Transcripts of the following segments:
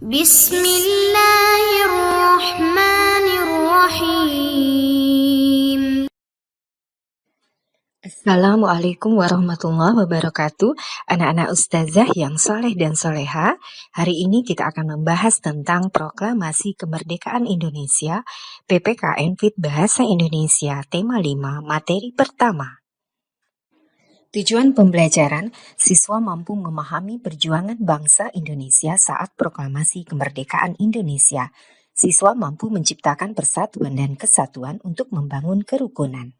Bismillahirrahmanirrahim. Assalamualaikum warahmatullahi wabarakatuh. Anak-anak ustazah yang soleh dan soleha, hari ini kita akan membahas tentang Proklamasi Kemerdekaan Indonesia, PPKN Fit Bahasa Indonesia, tema 5, materi pertama. Tujuan pembelajaran, siswa mampu memahami perjuangan bangsa Indonesia saat Proklamasi Kemerdekaan Indonesia. Siswa mampu menciptakan persatuan dan kesatuan untuk membangun kerukunan.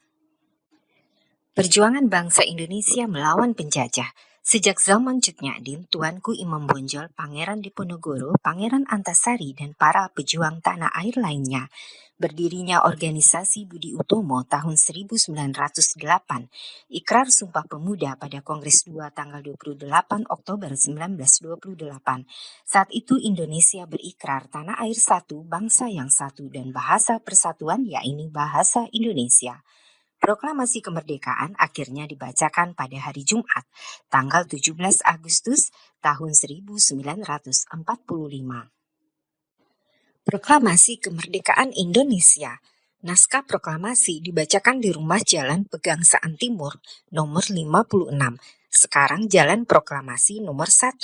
Perjuangan bangsa Indonesia melawan penjajah. Sejak zaman Cut Nyak-Dien, Tuanku Imam Bonjol, Pangeran Diponegoro, Pangeran Antasari, dan para pejuang tanah air lainnya, berdirinya organisasi Budi Utomo tahun 1908, Ikrar Sumpah Pemuda pada Kongres 2 tanggal 28 Oktober 1928. Saat itu Indonesia berikrar tanah air satu, bangsa yang satu, dan bahasa persatuan yaitu bahasa Indonesia. Proklamasi kemerdekaan akhirnya dibacakan pada hari Jumat, tanggal 17 Agustus tahun 1945. Proklamasi Kemerdekaan Indonesia. Naskah proklamasi dibacakan di Rumah Jalan Pegangsaan Timur nomor 56, sekarang Jalan Proklamasi nomor 1.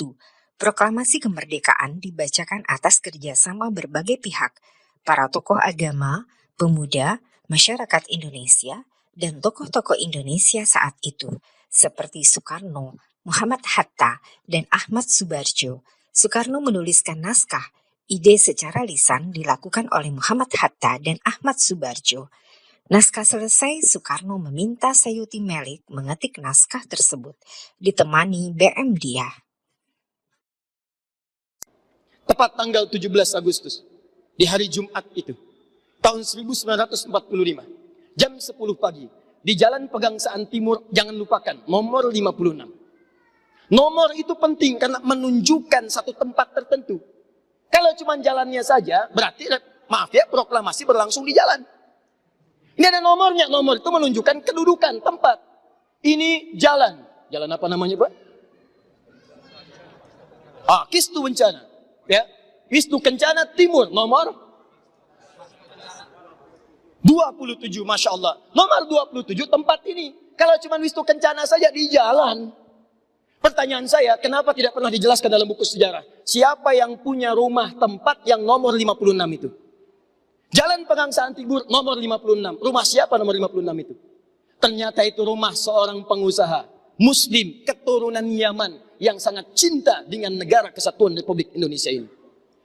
Proklamasi kemerdekaan dibacakan atas kerjasama berbagai pihak, para tokoh agama, pemuda, masyarakat Indonesia, dan tokoh-tokoh Indonesia saat itu, seperti Soekarno, Muhammad Hatta, dan Ahmad Subarjo. Soekarno menuliskan naskah. Ide secara lisan dilakukan oleh Muhammad Hatta dan Ahmad Subarjo. Naskah selesai, Soekarno meminta Sayuti Melik mengetik naskah tersebut, ditemani BM Dia. Tepat tanggal 17 Agustus, di hari Jumat itu, tahun 1945, jam 10 pagi, di Jalan Pegangsaan Timur, jangan lupakan, nomor 56. Nomor itu penting karena menunjukkan satu tempat tertentu. Kalau cuma jalannya saja, berarti, maaf ya, proklamasi berlangsung di jalan. Ini ada nomornya, nomor itu menunjukkan kedudukan, tempat. Ini jalan. Jalan apa namanya, Pak? Kistu Kencana. Ya, Kistu Kencana Timur, nomor 27, Masya Allah. Nomor 27 tempat ini. Kalau cuma Wisnu Kencana saja di jalan. Pertanyaan saya, kenapa tidak pernah dijelaskan dalam buku sejarah? Siapa yang punya rumah tempat yang nomor 56 itu? Jalan Pegangsaan Timur nomor 56. Rumah siapa nomor 56 itu? Ternyata itu rumah seorang pengusaha Muslim keturunan Yaman yang sangat cinta dengan negara kesatuan Republik Indonesia ini.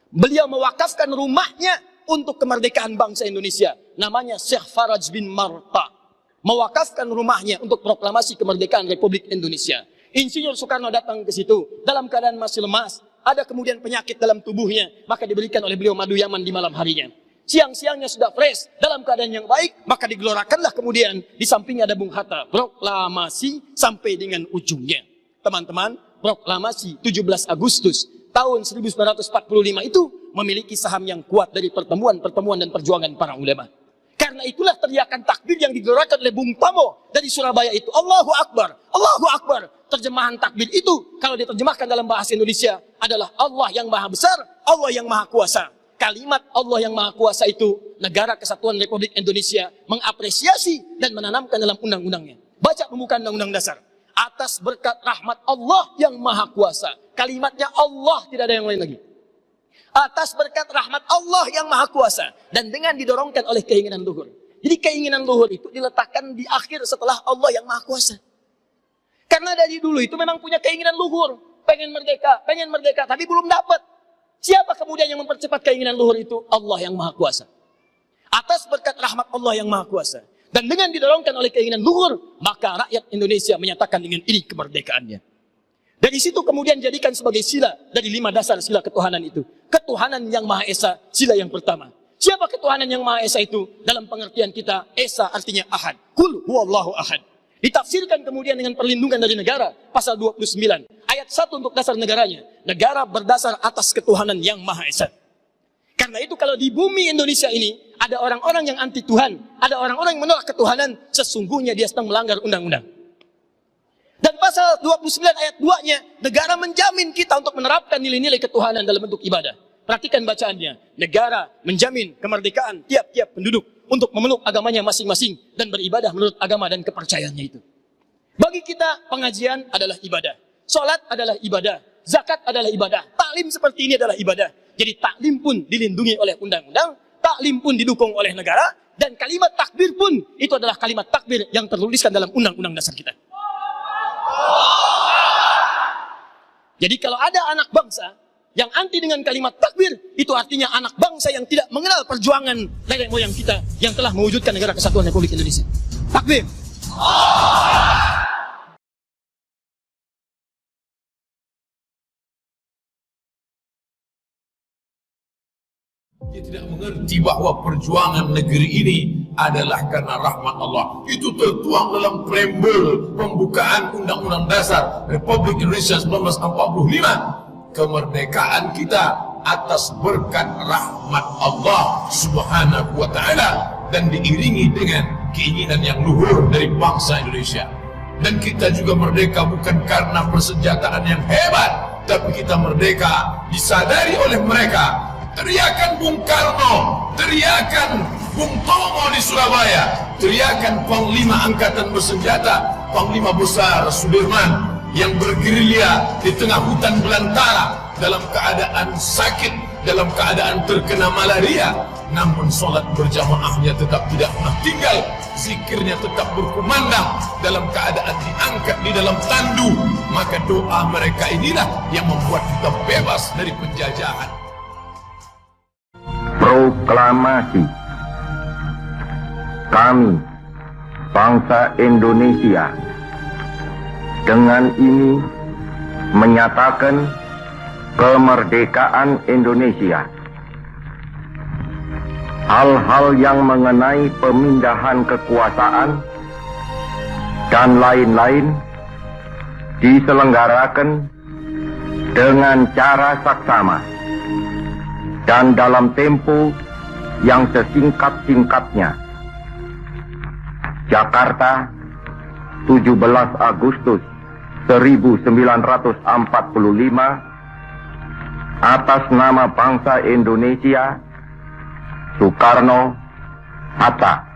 Beliau mewakafkan rumahnya untuk kemerdekaan bangsa Indonesia. Namanya Syekh Faraj bin Marta. Mewakafkan rumahnya untuk proklamasi kemerdekaan Republik Indonesia. Insinyur Soekarno datang ke situ dalam keadaan masih lemas. Ada kemudian penyakit dalam tubuhnya, maka diberikan oleh beliau madu Yaman di malam harinya. Siang-siangnya sudah fresh, dalam keadaan yang baik, maka digelorakanlah kemudian di sampingnya ada Bung Hatta. Proklamasi sampai dengan ujungnya. Teman-teman, proklamasi 17 Agustus tahun 1945 itu memiliki saham yang kuat dari pertemuan-pertemuan dan perjuangan para ulama. Karena itulah teriakan takbir yang digelorakan oleh Bung Tomo dari Surabaya itu. Allahu Akbar, Allahu Akbar. Terjemahan takbir itu kalau diterjemahkan dalam bahasa Indonesia adalah Allah yang maha besar, Allah yang maha kuasa. Kalimat Allah yang maha kuasa itu Negara Kesatuan Republik Indonesia mengapresiasi dan menanamkan dalam undang-undangnya. Baca pembukaan Undang-Undang Dasar. Atas berkat rahmat Allah yang maha kuasa. Kalimatnya Allah, tidak ada yang lain lagi. Atas berkat rahmat Allah yang maha kuasa. Dan dengan didorongkan oleh keinginan luhur. Jadi keinginan luhur itu diletakkan di akhir setelah Allah yang maha kuasa. Karena dari dulu itu memang punya keinginan luhur. Pengen merdeka, tapi belum dapat. Siapa kemudian yang mempercepat keinginan luhur itu? Allah yang maha kuasa. Atas berkat rahmat Allah yang maha kuasa. Dan dengan didorongkan oleh keinginan luhur, maka rakyat Indonesia menyatakan dengan ini kemerdekaannya. Dari situ kemudian jadikan sebagai sila dari 5 dasar sila ketuhanan itu. Ketuhanan yang Maha Esa, sila yang pertama. Siapa ketuhanan yang Maha Esa itu? Dalam pengertian kita, Esa artinya ahad. Kul huwallahu ahad. Ditafsirkan kemudian dengan perlindungan dari negara, pasal 29. Ayat 1 untuk dasar negaranya. Negara berdasar atas ketuhanan yang Maha Esa. Karena itu kalau di bumi Indonesia ini, ada orang-orang yang anti Tuhan, ada orang-orang yang menolak ketuhanan, sesungguhnya dia sedang melanggar undang-undang. Dan pasal 29 ayat 2-nya, negara menjamin kita untuk menerapkan nilai-nilai ketuhanan dalam bentuk ibadah. Perhatikan bacaannya. Negara menjamin kemerdekaan tiap-tiap penduduk untuk memeluk agamanya masing-masing dan beribadah menurut agama dan kepercayaannya itu. Bagi kita, pengajian adalah ibadah. Sholat adalah ibadah. Zakat adalah ibadah. Taklim seperti ini adalah ibadah. Jadi taklim pun dilindungi oleh undang-undang, taklim pun didukung oleh negara, dan kalimat takbir pun itu adalah kalimat takbir yang tertuliskan dalam undang-undang dasar kita. Jadi kalau ada anak bangsa yang anti dengan kalimat takbir, itu artinya anak bangsa yang tidak mengenal perjuangan nenek moyang kita yang telah mewujudkan negara kesatuan Republik Indonesia. Takbir. Dia tidak mengerti bahwa perjuangan negeri ini adalah karena rahmat Allah. Itu tertuang dalam preambul pembukaan Undang-Undang Dasar Republik Indonesia 1945. Kemerdekaan kita atas berkat rahmat Allah Subhanahu wa Ta'ala dan diiringi dengan keinginan yang luhur dari bangsa Indonesia. Dan kita juga merdeka bukan karena persenjataan yang hebat, tapi kita merdeka disadari oleh mereka. Teriakan Bung Karno, teriakan Bung Tomo di Surabaya, teriakan Panglima Angkatan Bersenjata, Panglima Besar Sudirman yang bergerilya di tengah hutan belantara dalam keadaan sakit, dalam keadaan terkena malaria, namun sholat berjamaahnya tetap tidak pernah tinggal, zikirnya tetap berkumandang dalam keadaan diangkat di dalam tandu. Maka doa mereka inilah yang membuat kita bebas dari penjajahan. Proklamasi. Kami, bangsa Indonesia, dengan ini menyatakan kemerdekaan Indonesia. Hal-hal yang mengenai pemindahan kekuasaan dan lain-lain diselenggarakan dengan cara saksama dan dalam tempo yang sesingkat-singkatnya. Jakarta, 17 Agustus 1945, atas nama bangsa Indonesia, Soekarno, Hatta.